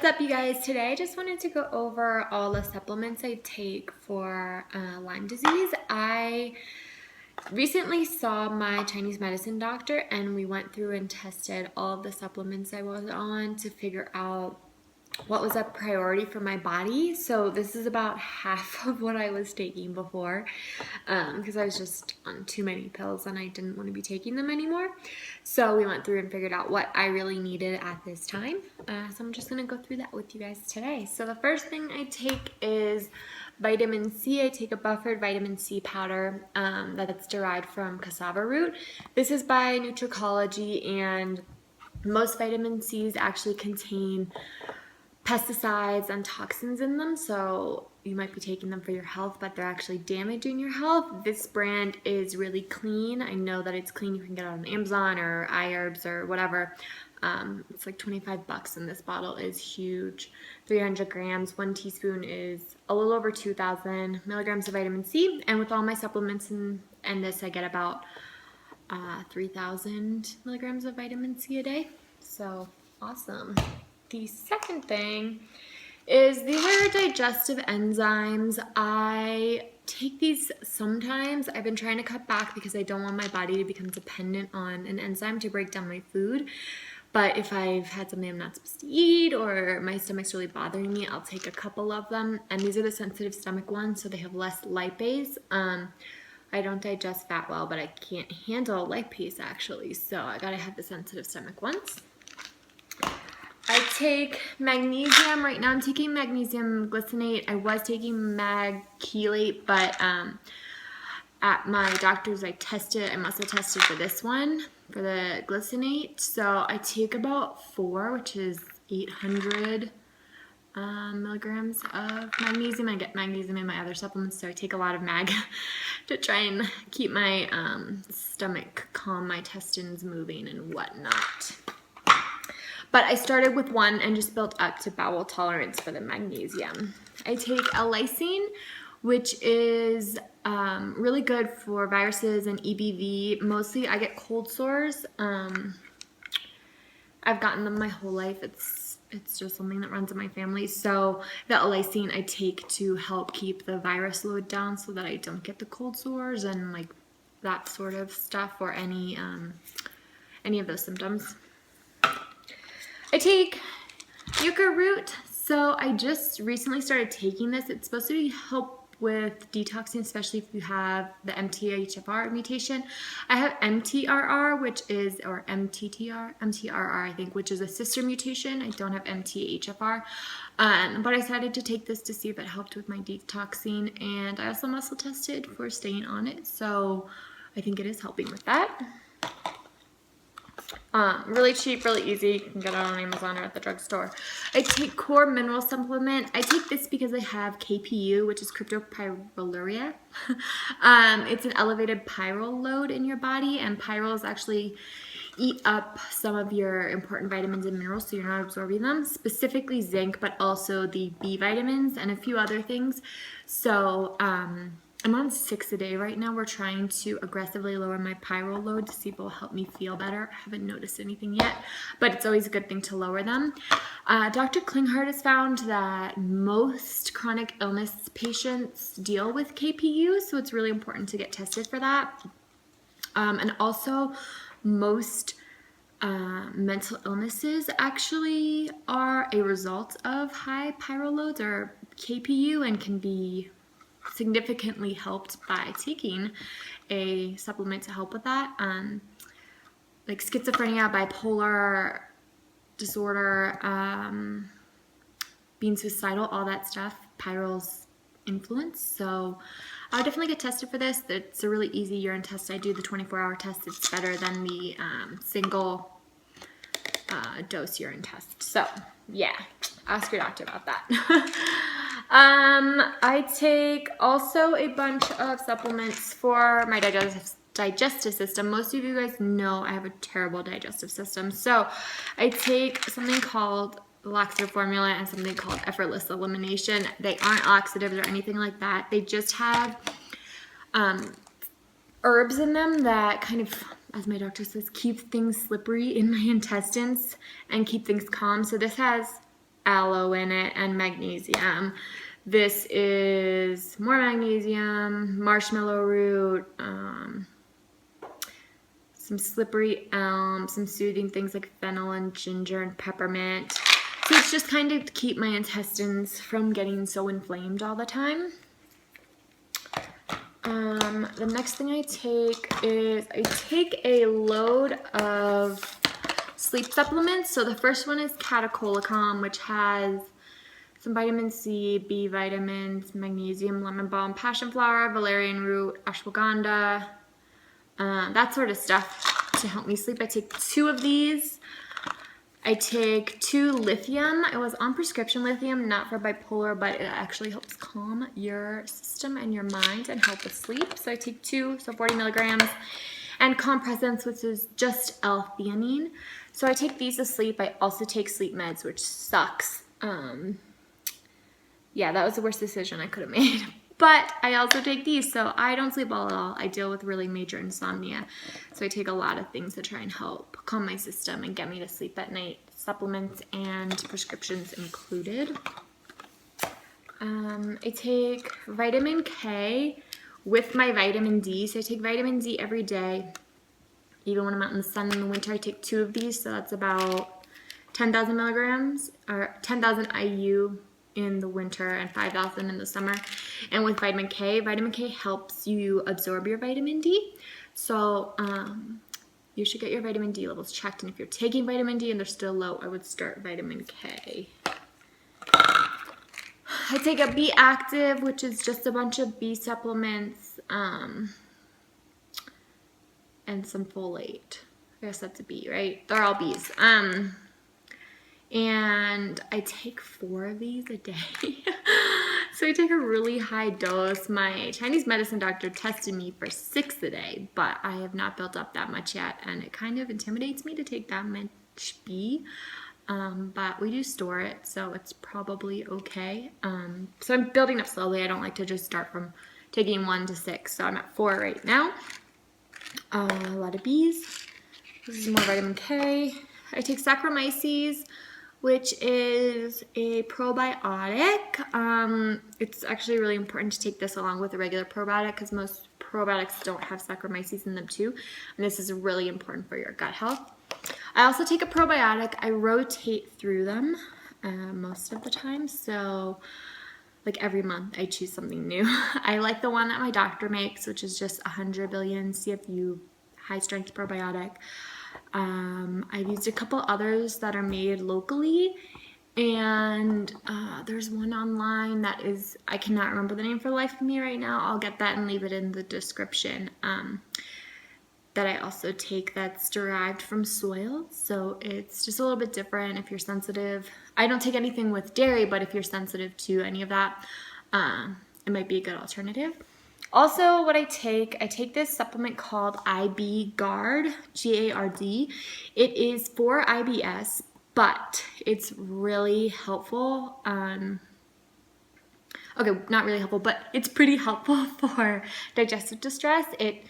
up, you guys? Today I just wanted to go over all the supplements I take for Lyme disease. I recently saw my Chinese medicine doctor and we went through and tested all of the supplements I was on to figure out what was a priority for my body. So this is about half of what I was taking before because I was just on too many pills and I didn't want to be taking them anymore. So we went through and figured out what I really needed at this time. So I'm just going to go through that with you guys today. So the first thing I take is vitamin C. I take a buffered vitamin C powder that's derived from cassava root. This is by Nutricology, and most vitamin C's actually contain pesticides and toxins in them, so you might be taking them for your health, but they're actually damaging your health. This brand is really clean. I know that it's clean. You can get it on Amazon or iHerbs or whatever. It's like 25 bucks, and this bottle is huge. 300 grams. 1 teaspoon is a little over 2,000 milligrams of vitamin C, and with all my supplements and this, I get about 3,000 milligrams of vitamin C a day. So awesome. The second thing is these are digestive enzymes. I take these sometimes. I've been trying to cut back because I don't want my body to become dependent on an enzyme to break down my food. But if I've had something I'm not supposed to eat or my stomach's really bothering me, I'll take a couple of them. And these are the sensitive stomach ones, so they have less lipase. I don't digest fat well, but I can't handle lipase actually, so I gotta have the sensitive stomach ones. I take magnesium. Right now I'm taking magnesium glycinate. I was taking mag chelate, but at my doctor's I must have tested for this one, for the glycinate. So I take about 4, which is 800 milligrams of magnesium. I get magnesium in my other supplements, so I take a lot of mag to try and keep my stomach calm, my intestines moving and whatnot. But I started with 1 and just built up to bowel tolerance for the magnesium. I take a lysine, which is really good for viruses and EBV. Mostly I get cold sores. I've gotten them my whole life. It's just something that runs in my family. So the lysine I take to help keep the virus load down so that I don't get the cold sores and like that sort of stuff or any of those symptoms. I take yucca root. So I just recently started taking this. It's supposed to help with detoxing, especially if you have the MTHFR mutation. I have MTRR, or MTRR, I think, which is a sister mutation. I don't have MTHFR. But I decided to take this to see if it helped with my detoxing. And I also muscle tested for staying on it. So I think it is helping with that. Really cheap, really easy. You can get it on Amazon or at the drugstore. I take core mineral supplement. I take this because I have KPU, which is cryptopyruria. It's an elevated pyrrole load in your body, and pyrroles actually eat up some of your important vitamins and minerals, so you're not absorbing them, specifically zinc, but also the B vitamins and a few other things. So I'm on 6 a day right now. We're trying to aggressively lower my pyrrole load to see if it will help me feel better. I haven't noticed anything yet, but it's always a good thing to lower them. Dr. Klinghardt has found that most chronic illness patients deal with KPU, so it's really important to get tested for that. And also, most mental illnesses actually are a result of high pyrrole loads or KPU and can be significantly helped by taking a supplement to help with that. Like schizophrenia, bipolar disorder, being suicidal, all that stuff, pyrrole's influence. So I would definitely get tested for this. It's a really easy urine test. I do the 24-hour test. It's better than the single dose urine test. So yeah, ask your doctor about that. I take also a bunch of supplements for my digestive system. Most of you guys know I have a terrible digestive system. So I take something called laxative formula and something called effortless elimination. They aren't laxatives or anything like that. They just have herbs in them that kind of, as my doctor says, keep things slippery in my intestines and keep things calm. So this has aloe in it and magnesium. This is more magnesium, marshmallow root, some slippery elm, some soothing things like fennel and ginger and peppermint. So it's just kind of to keep my intestines from getting so inflamed all the time. The next thing I take is I take a load of sleep supplements. So the first one is Catacolicom, which has some vitamin C, B vitamins, magnesium, lemon balm, passion flower, valerian root, ashwagandha, that sort of stuff to help me sleep. I take 2 of these. I take 2 lithium. I was on prescription lithium, not for bipolar, but it actually helps calm your system and your mind and help with sleep. So I take 2, so 40 milligrams. And Compresence, which is just L-theanine. So I take these to sleep. I also take sleep meds, which sucks. Yeah, that was the worst decision I could have made. But I also take these, so I don't sleep well at all. I deal with really major insomnia. So I take a lot of things to try and help calm my system and get me to sleep at night. Supplements and prescriptions included. I take vitamin K with my vitamin D. So I take vitamin D every day. Even when I'm out in the sun in the winter, I take 2 of these. So that's about 10,000 milligrams or 10,000 IU in the winter and 5,000 in the summer. And with vitamin K helps you absorb your vitamin D. So you should get your vitamin D levels checked. And if you're taking vitamin D and they're still low, I would start vitamin K. I take a B Active, which is just a bunch of B supplements and some folate. I guess that's a B, right? They're all Bs. And I take 4 of these a day. So I take a really high dose. My Chinese medicine doctor tested me for 6 a day, but I have not built up that much yet, and it kind of intimidates me to take that much B. But we do store it, so it's probably okay. So I'm building up slowly. I don't like to just start from taking 1 to 6. So I'm at 4 right now. A lot of Bs. This is more vitamin K. I take Saccharomyces, which is a probiotic. It's actually really important to take this along with a regular probiotic because most probiotics don't have Saccharomyces in them too. And this is really important for your gut health. I also take a probiotic. I rotate through them most of the time. So like every month I choose something new. I like the one that my doctor makes, which is just 100 billion CFU high strength probiotic. I've used a couple others that are made locally, and there's one online that is, I cannot remember the name for the life of me right now. I'll get that and leave it in the description. That I also take that's derived from soil, so it's just a little bit different if you're sensitive. I don't take anything with dairy, but if you're sensitive to any of that, it might be a good alternative. Also, what I take this supplement called IB Guard, G-A-R-D. It is for IBS, but it's really helpful. Okay, not really helpful, but it's pretty helpful for digestive distress. It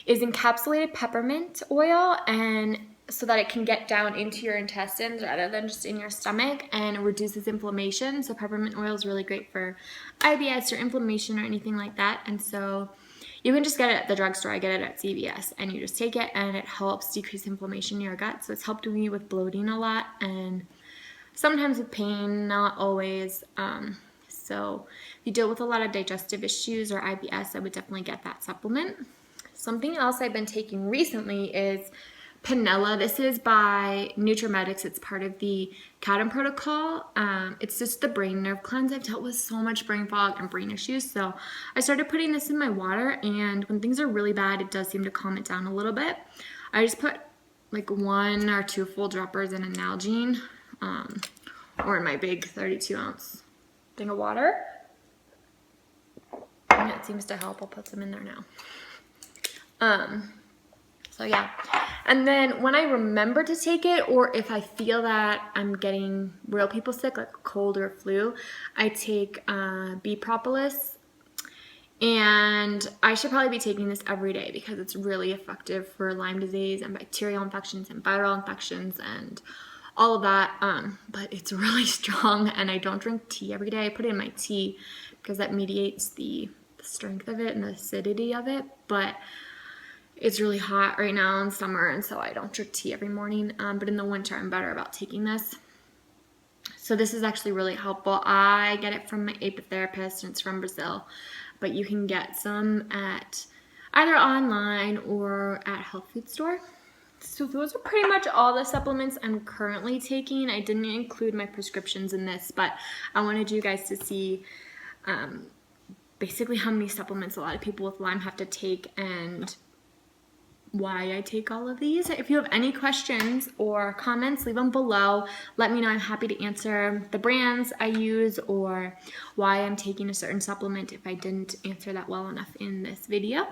is encapsulated peppermint oil, and so that it can get down into your intestines rather than just in your stomach, and it reduces inflammation. So peppermint oil is really great for IBS or inflammation or anything like that. And so you can just get it at the drugstore. I get it at CVS, and you just take it and it helps decrease inflammation in your gut. So it's helped me with bloating a lot and sometimes with pain, not always. So if you deal with a lot of digestive issues or IBS, I would definitely get that supplement. Something else I've been taking recently is Panella. This is by NutriMedics. It's part of the CADM protocol. It's just the brain nerve cleanse. I've dealt with so much brain fog and brain issues, so I started putting this in my water, and when things are really bad, it does seem to calm it down a little bit. I just put like 1 or 2 full droppers in a Nalgene, or in my big 32-ounce thing of water, and it seems to help. I'll put some in there now. So yeah, and then when I remember to take it, or if I feel that I'm getting real people sick, like cold or flu, I take Propolis, and I should probably be taking this every day because it's really effective for Lyme disease and bacterial infections and viral infections and all of that, but it's really strong, and I don't drink tea every day. I put it in my tea because that mediates the strength of it and the acidity of it, but it's really hot right now in summer, and so I don't drink tea every morning, but in the winter I'm better about taking this. So this is actually really helpful. I get it from my apitherapist, and it's from Brazil, but you can get some at either online or at health food store. So those are pretty much all the supplements I'm currently taking. I didn't include my prescriptions in this, but I wanted you guys to see basically how many supplements a lot of people with Lyme have to take and why I take all of these. If you have any questions or comments, leave them below. Let me know. I'm happy to answer the brands I use or why I'm taking a certain supplement if I didn't answer that well enough in this video.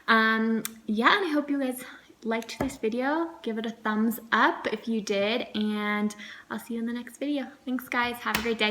Yeah, and I hope you guys liked this video. Give it a thumbs up if you did, and I'll see you in the next video. Thanks, guys. Have a great day.